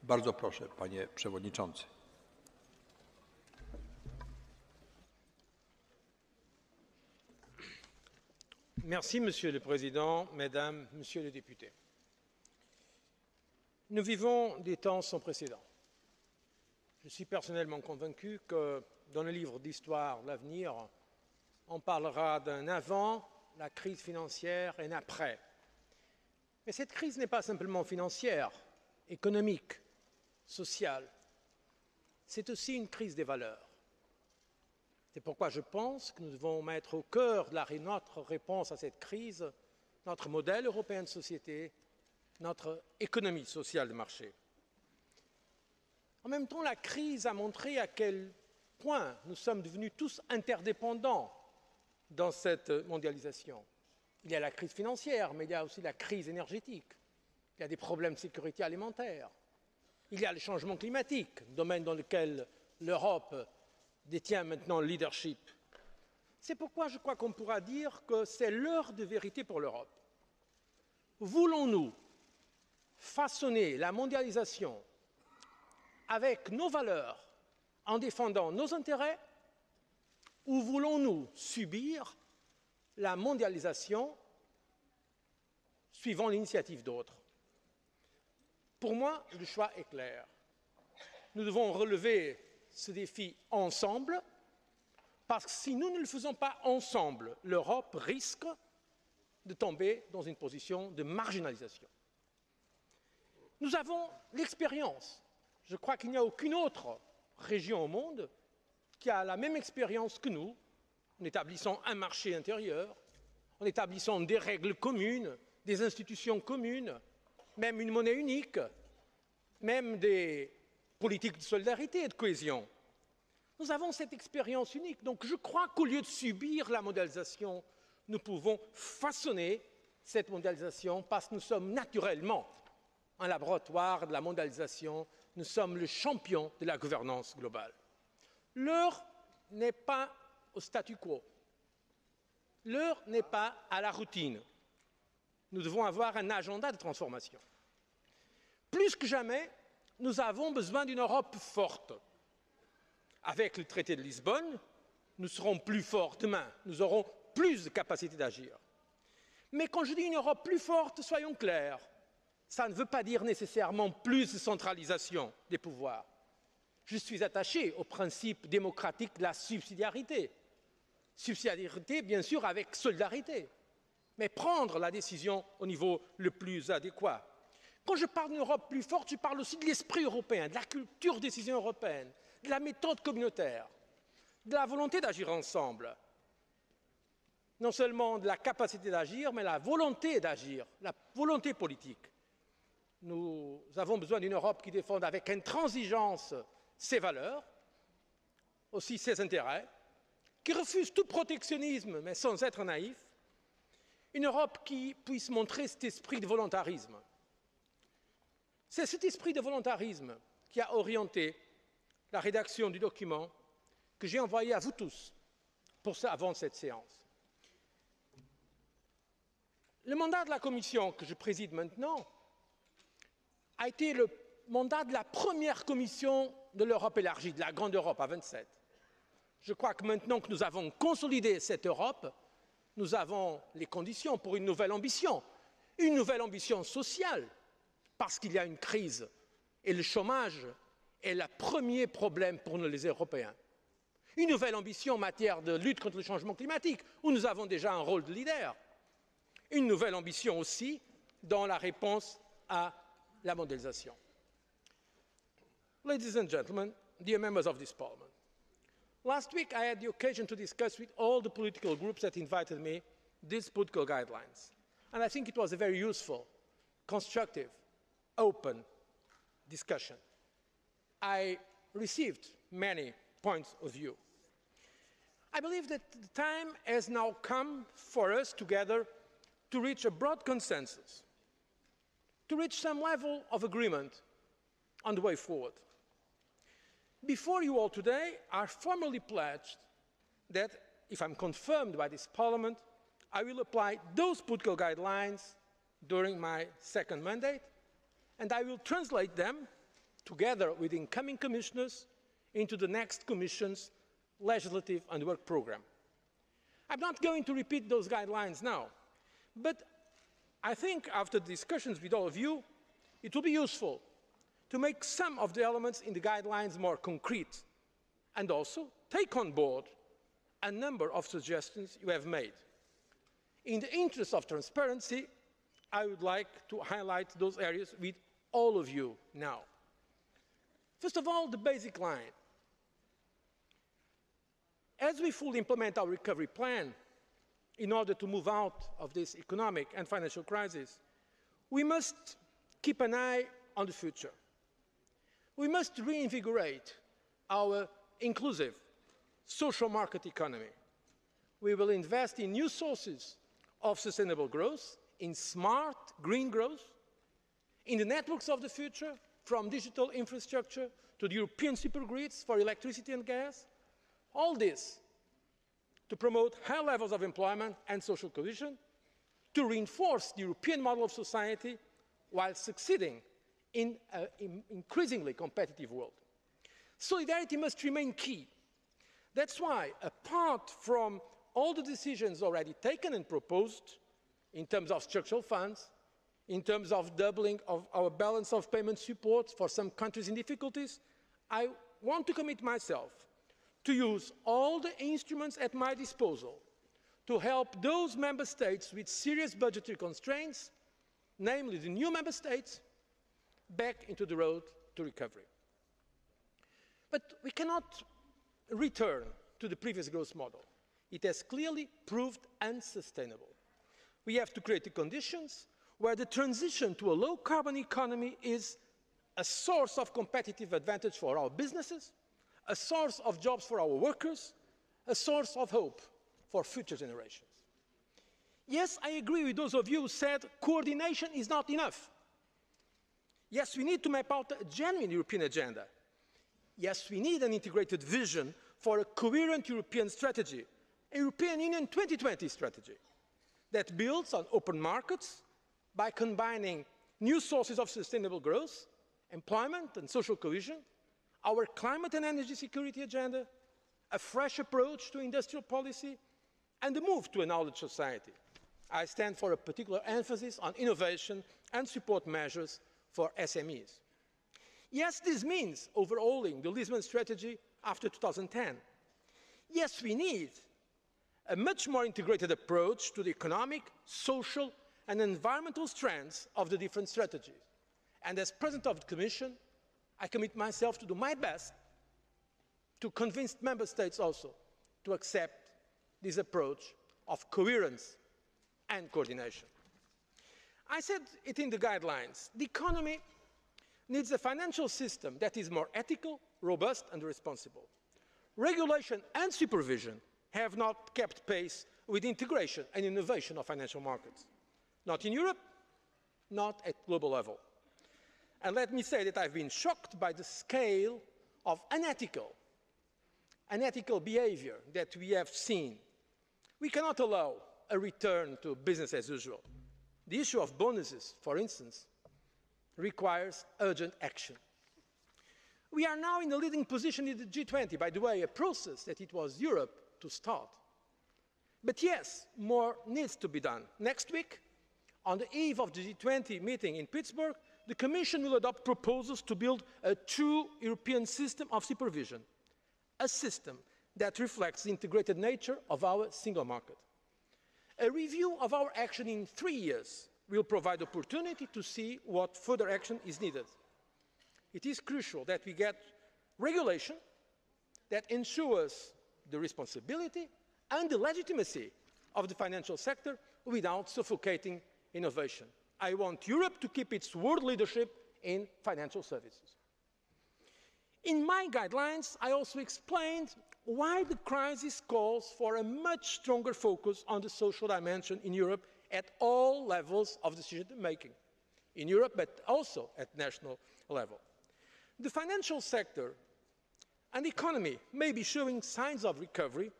Bardzo proszę, panie przewodniczący. Merci, Monsieur le Président, Mesdames, Messieurs les députés. Nous vivons des temps sans précédent. Je suis personnellement convaincu que dans le livre d'histoire de l'avenir, on parlera d'un avant la crise financière et un après. Mais cette crise n'est pas simplement financière, économique, sociale. C'est aussi une crise des valeurs. C'est pourquoi je pense que nous devons mettre au cœur de notre réponse à cette crise notre modèle européen de société, notre économie sociale de marché. En même temps, la crise a montré à quel point nous sommes devenus tous interdépendants dans cette mondialisation. Il y a la crise financière, mais il y a aussi la crise énergétique. Il y a des problèmes de sécurité alimentaire. Il y a le changement climatique, domaine dans lequel l'Europe détient maintenant le leadership. C'est pourquoi je crois qu'on pourra dire que c'est l'heure de vérité pour l'Europe. Voulons-nous façonner la mondialisation avec nos valeurs en défendant nos intérêts ou voulons-nous subir la mondialisation suivant l'initiative d'autres? Pour moi, le choix est clair. Nous devons relever ce défi ensemble, parce que si nous ne le faisons pas ensemble, l'Europe risque de tomber dans une position de marginalisation. Nous avons l'expérience. Je crois qu'il n'y a aucune autre région au monde qui a la même expérience que nous, en établissant un marché intérieur, en établissant des règles communes, des institutions communes, même une monnaie unique, même des politiques de solidarité et de cohésion. Nous avons cette expérience unique. Donc je crois qu'au lieu de subir la mondialisation, nous pouvons façonner cette mondialisation parce que nous sommes naturellement un laboratoire de la mondialisation. Nous sommes le champion de la gouvernance globale. L'heure n'est pas au statu quo. L'heure n'est pas à la routine. Nous devons avoir un agenda de transformation. Plus que jamais, nous avons besoin d'une Europe forte. Avec le traité de Lisbonne, nous serons plus forts demain, nous aurons plus de capacité d'agir. Mais quand je dis une Europe plus forte, soyons clairs, ça ne veut pas dire nécessairement plus de centralisation des pouvoirs. Je suis attaché au principe démocratique de la subsidiarité. Subsidiarité, bien sûr, avec solidarité, mais prendre la décision au niveau le plus adéquat. Quand je parle d'une Europe plus forte, je parle aussi de l'esprit européen, de la culture de décision européenne, de la méthode communautaire, de la volonté d'agir ensemble. Non seulement de la capacité d'agir, mais la volonté d'agir, la volonté politique. Nous avons besoin d'une Europe qui défende avec intransigeance ses valeurs, aussi ses intérêts, qui refuse tout protectionnisme, mais sans être naïf. Une Europe qui puisse montrer cet esprit de volontarisme. C'est cet esprit de volontarisme qui a orienté la rédaction du document que j'ai envoyé à vous tous avant cette séance. Le mandat de la Commission que je préside maintenant a été le mandat de la première Commission de l'Europe élargie, de la Grande Europe à 27. Je crois que maintenant que nous avons consolidé cette Europe, nous avons les conditions pour une nouvelle ambition sociale, parce qu'il y a une crise et le chômage est le premier problème pour nous les Européens. Une nouvelle ambition en matière de lutte contre le changement climatique, où nous avons déjà un rôle de leader. Une nouvelle ambition aussi dans la réponse à la mondialisation. Ladies and gentlemen, dear members of this Parliament, last week I had the occasion to discuss with all the political groups that invited me these political guidelines. And I think it was a very useful, constructive, open discussion. I received many points of view. I believe that the time has now come for us together to reach a broad consensus, to reach some level of agreement on the way forward. Before you all today, I formally pledged that, if I'm confirmed by this Parliament, I will apply those political guidelines during my second mandate, and I will translate them together with incoming commissioners, into the next Commission's legislative and work programme. I'm not going to repeat those guidelines now, but I think after discussions with all of you, it will be useful to make some of the elements in the guidelines more concrete and also take on board a number of suggestions you have made. In the interest of transparency, I would like to highlight those areas with all of you now. First of all, the basic line. As we fully implement our recovery plan in order to move out of this economic and financial crisis, we must keep an eye on the future. We must reinvigorate our inclusive social market economy. We will invest in new sources of sustainable growth, in smart green growth, in the networks of the future, from digital infrastructure to the European supergrids for electricity and gas. All this to promote high levels of employment and social cohesion, to reinforce the European model of society while succeeding in an increasingly competitive world. Solidarity must remain key. That's why, apart from all the decisions already taken and proposed in terms of structural funds, in terms of doubling of our balance of payment support for some countries in difficulties, I want to commit myself to use all the instruments at my disposal to help those member states with serious budgetary constraints, namely the new member states, back into the road to recovery. But we cannot return to the previous growth model. It has clearly proved unsustainable. We have to create the conditions where the transition to a low-carbon economy is a source of competitive advantage for our businesses, a source of jobs for our workers, a source of hope for future generations. Yes, I agree with those of you who said coordination is not enough. Yes, we need to map out a genuine European agenda. Yes, we need an integrated vision for a coherent European strategy, a European Union 2020 strategy that builds on open markets by combining new sources of sustainable growth, employment and social cohesion, our climate and energy security agenda, a fresh approach to industrial policy, and the move to a knowledge society. I stand for a particular emphasis on innovation and support measures for SMEs. Yes, this means overhauling the Lisbon strategy after 2010. Yes, we need a much more integrated approach to the economic, social and environmental strands of the different strategies. And as President of the Commission, I commit myself to do my best to convince Member States also to accept this approach of coherence and coordination. I said it in the guidelines. The economy needs a financial system that is more ethical, robust and responsible. Regulation and supervision have not kept pace with integration and innovation of financial markets. Not in Europe, not at global level. And let me say that I've been shocked by the scale of unethical behavior that we have seen. We cannot allow a return to business as usual. The issue of bonuses, for instance, requires urgent action. We are now in a leading position in the G20, by the way, a process that it was Europe to start. But yes, more needs to be done. Next week, on the eve of the G20 meeting in Pittsburgh, the Commission will adopt proposals to build a true European system of supervision, a system that reflects the integrated nature of our single market. A review of our action in 3 years will provide opportunity to see what further action is needed. It is crucial that we get regulation that ensures the responsibility and the legitimacy of the financial sector without suffocating innovation. I want Europe to keep its world leadership in financial services. In my guidelines, I also explained why the crisis calls for a much stronger focus on the social dimension in Europe at all levels of decision-making, in Europe, but also at national level. The financial sector and the economy may be showing signs of recovery,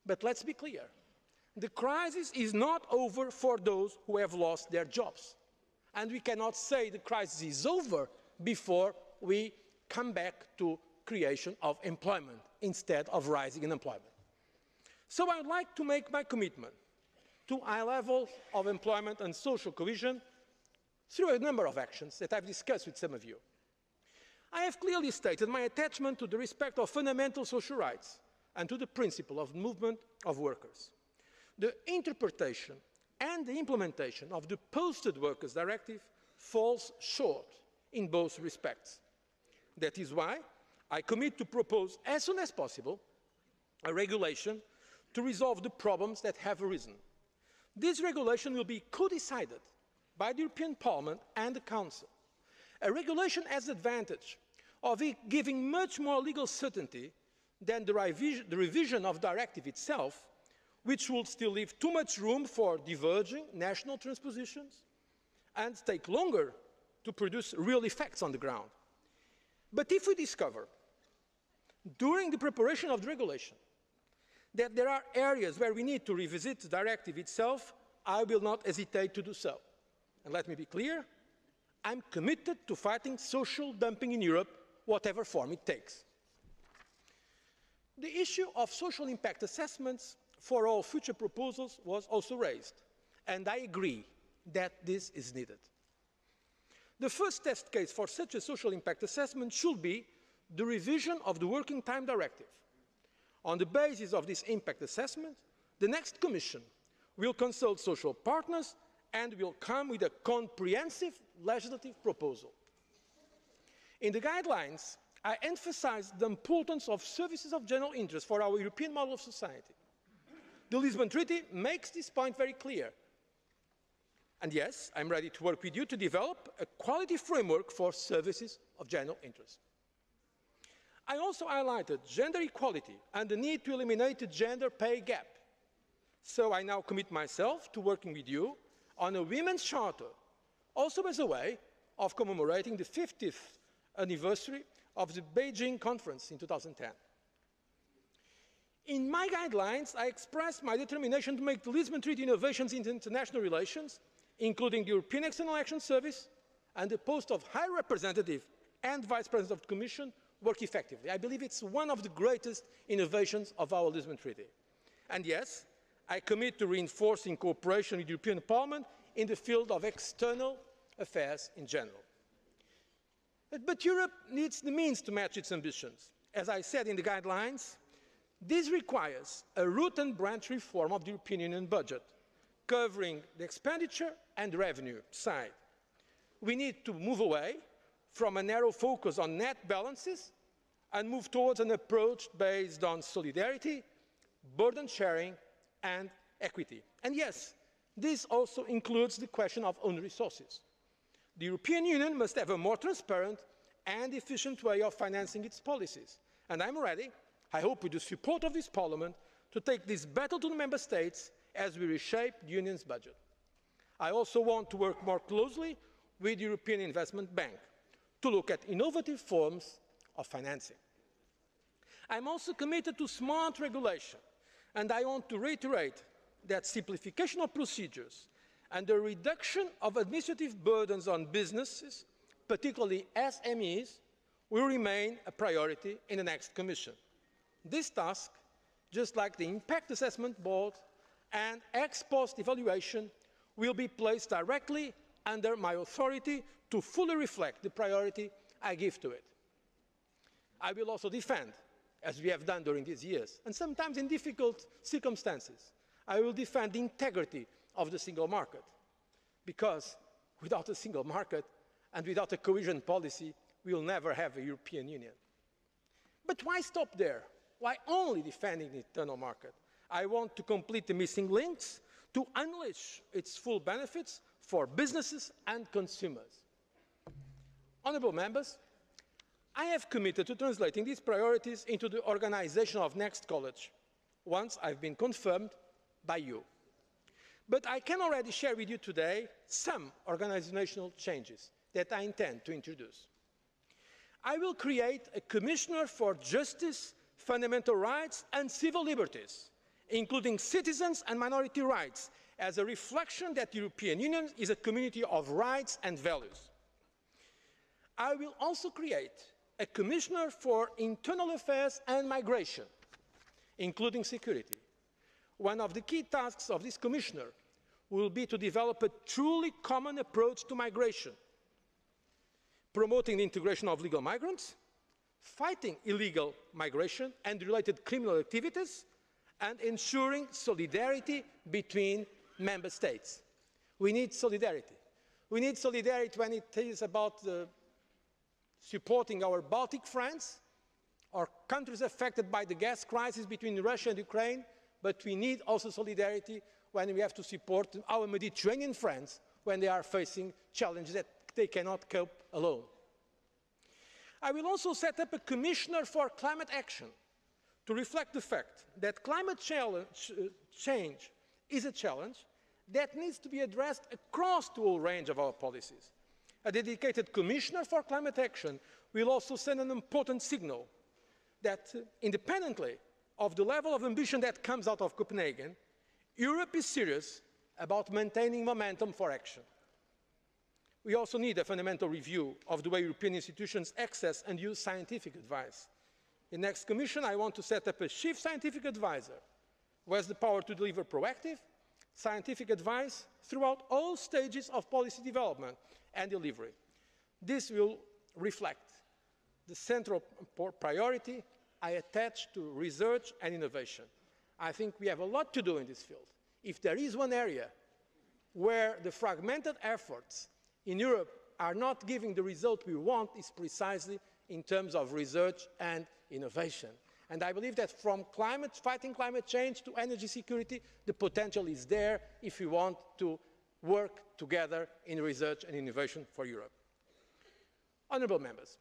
but let's be clear. The crisis is not over for those who have lost their jobs. And we cannot say the crisis is over before we come back to creation of employment instead of rising unemployment. So I would like to make my commitment to high levels of employment and social cohesion through a number of actions that I've discussed with some of you. I have clearly stated my attachment to the respect of fundamental social rights and to the principle of movement of workers. The interpretation and the implementation of the Posted Workers Directive falls short in both respects. That is why I commit to propose as soon as possible a regulation to resolve the problems that have arisen. This regulation will be co-decided by the European Parliament and the Council. A regulation has the advantage of giving much more legal certainty than the revision of the directive itself, which will still leave too much room for diverging national transpositions and take longer to produce real effects on the ground. But if we discover, during the preparation of the regulation, that there are areas where we need to revisit the directive itself, I will not hesitate to do so. And let me be clear, I'm committed to fighting social dumping in Europe, whatever form it takes. The issue of social impact assessments for all future proposals was also raised, and I agree that this is needed. The first test case for such a social impact assessment should be the revision of the Working Time Directive. On the basis of this impact assessment, the next Commission will consult social partners and will come with a comprehensive legislative proposal. In the guidelines, I emphasise the importance of services of general interest for our European model of society. The Lisbon Treaty makes this point very clear. And yes, I'm ready to work with you to develop a quality framework for services of general interest. I also highlighted gender equality and the need to eliminate the gender pay gap. So I now commit myself to working with you on a Women's Charter, also as a way of commemorating the 50th anniversary of the Beijing Conference in 2010. In my guidelines, I expressed my determination to make the Lisbon Treaty innovations in international relations, including the European External Action Service and the post of High Representative and Vice President of the Commission, work effectively. I believe it's one of the greatest innovations of our Lisbon Treaty. And yes, I commit to reinforcing cooperation with the European Parliament in the field of external affairs in general. But Europe needs the means to match its ambitions. As I said in the guidelines, this requires a root and branch reform of the European Union budget, covering the expenditure and revenue side. We need to move away from a narrow focus on net balances and move towards an approach based on solidarity, burden sharing and equity. And yes, this also includes the question of own resources. The European Union must have a more transparent and efficient way of financing its policies. And I'm ready, I hope with the support of this Parliament, to take this battle to the Member States as we reshape the Union's budget. I also want to work more closely with the European Investment Bank to look at innovative forms of financing. I'm also committed to smart regulation, and I want to reiterate that simplification of procedures and the reduction of administrative burdens on businesses, particularly SMEs, will remain a priority in the next Commission. This task, just like the Impact Assessment Board and ex post evaluation, will be placed directly under my authority to fully reflect the priority I give to it. I will also defend, as we have done during these years, and sometimes in difficult circumstances, I will defend the integrity of the single market, because without a single market and without a cohesion policy, we will never have a European Union. But why stop there? Why only defending the internal market? I want to complete the missing links to unleash its full benefits for businesses and consumers. Honourable members, I have committed to translating these priorities into the organisation of next college, once I've been confirmed by you. But I can already share with you today some organisational changes that I intend to introduce. I will create a Commissioner for Justice, Fundamental Rights and Civil Liberties, including citizens and minority rights, as a reflection that the European Union is a community of rights and values. I will also create a Commissioner for Internal Affairs and Migration, including security. One of the key tasks of this Commissioner will be to develop a truly common approach to migration, promoting the integration of legal migrants, fighting illegal migration and related criminal activities, and ensuring solidarity between Member States. We need solidarity. We need solidarity when it is about supporting our Baltic friends, or countries affected by the gas crisis between Russia and Ukraine, but we need also solidarity when we have to support our Mediterranean friends when they are facing challenges that they cannot cope alone. I will also set up a Commissioner for Climate Action to reflect the fact that climate change is a challenge that needs to be addressed across the whole range of our policies. A dedicated Commissioner for Climate Action will also send an important signal that, independently of the level of ambition that comes out of Copenhagen, Europe is serious about maintaining momentum for action. We also need a fundamental review of the way European institutions access and use scientific advice. In the next Commission, I want to set up a chief scientific advisor who has the power to deliver proactive scientific advice throughout all stages of policy development and delivery. This will reflect the central priority I attach to research and innovation. I think we have a lot to do in this field. If there is one area where the fragmented efforts in Europe are not giving the result we want, is precisely in terms of research and innovation. And I believe that from fighting climate change to energy security, the potential is there if we want to work together in research and innovation for Europe. Honourable members,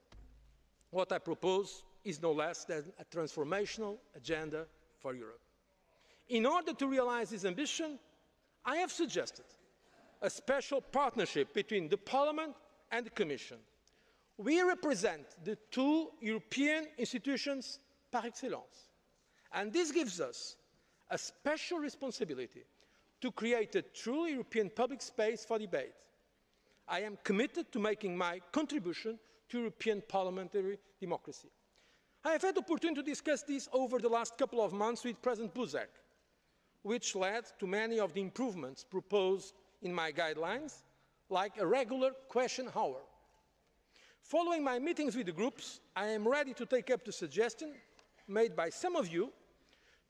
what I propose is no less than a transformational agenda for Europe. In order to realise this ambition, I have suggested a special partnership between the Parliament and the Commission. We represent the two European institutions par excellence, and this gives us a special responsibility to create a truly European public space for debate. I am committed to making my contribution to European parliamentary democracy. I have had the opportunity to discuss this over the last couple of months with President Buzek, which led to many of the improvements proposed in my guidelines, like a regular question hour. Following my meetings with the groups, I am ready to take up the suggestion made by some of you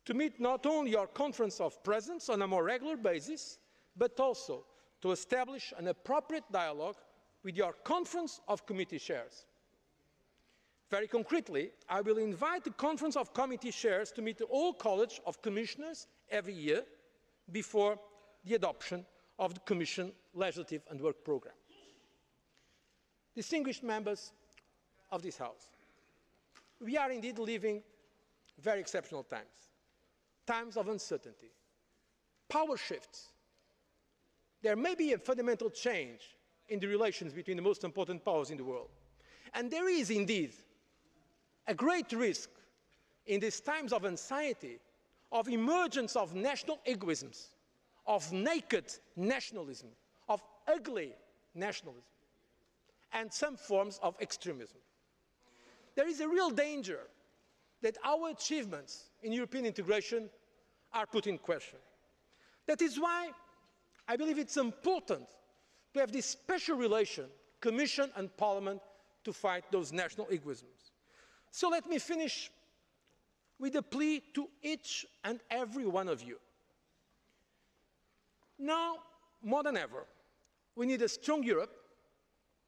to meet not only your Conference of Presidents on a more regular basis, but also to establish an appropriate dialogue with your Conference of Committee Chairs. Very concretely, I will invite the Conference of Committee Chairs to meet the whole College of Commissioners every year before the adoption of the Commission Legislative and Work Programme. Distinguished members of this House, we are indeed living very exceptional times, times of uncertainty, power shifts. There may be a fundamental change in the relations between the most important powers in the world. And there is indeed a great risk in these times of anxiety, of emergence of national egoisms, of naked nationalism, of ugly nationalism, and some forms of extremism. There is a real danger that our achievements in European integration are put in question. That is why I believe it's important to have this special relation, Commission and Parliament, to fight those national egoisms. So let me finish with a plea to each and every one of you. Now, more than ever, we need a strong Europe,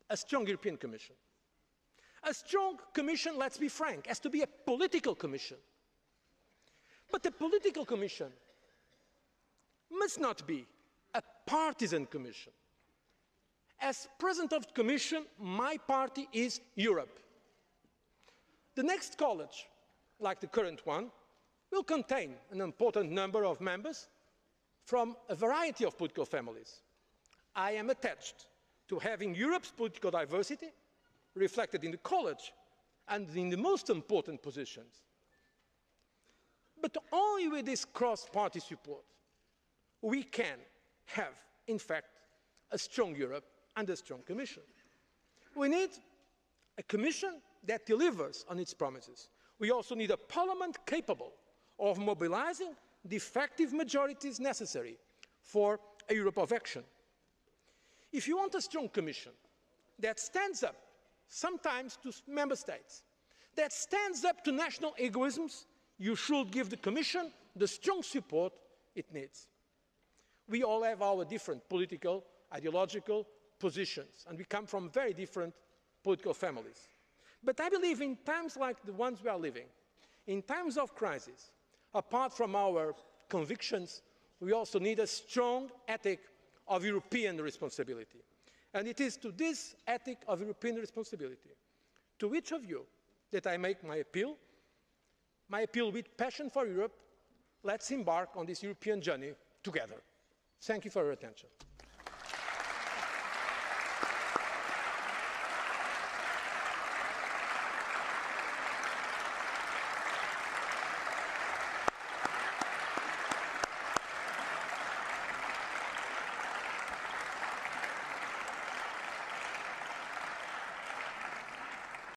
a strong European Commission. A strong Commission, let's be frank, has to be a political Commission. But the political Commission must not be a partisan Commission. As President of the Commission, my party is Europe. The next college, like the current one, will contain an important number of members from a variety of political families. I am attached to having Europe's political diversity reflected in the college and in the most important positions. But only with this cross-party support we can have, in fact, a strong Europe and a strong Commission. We need a Commission that delivers on its promises. We also need a Parliament capable of mobilising the effective majorities necessary for a Europe of action. If you want a strong Commission that stands up sometimes to Member States, that stands up to national egoisms, you should give the Commission the strong support it needs. We all have our different political, ideological positions, and we come from very different political families. But I believe in times like the ones we are living, in times of crisis, apart from our convictions, we also need a strong ethic of European responsibility. And it is to this ethic of European responsibility, to each of you, that I make my appeal with passion for Europe. Let's embark on this European journey together. Thank you for your attention.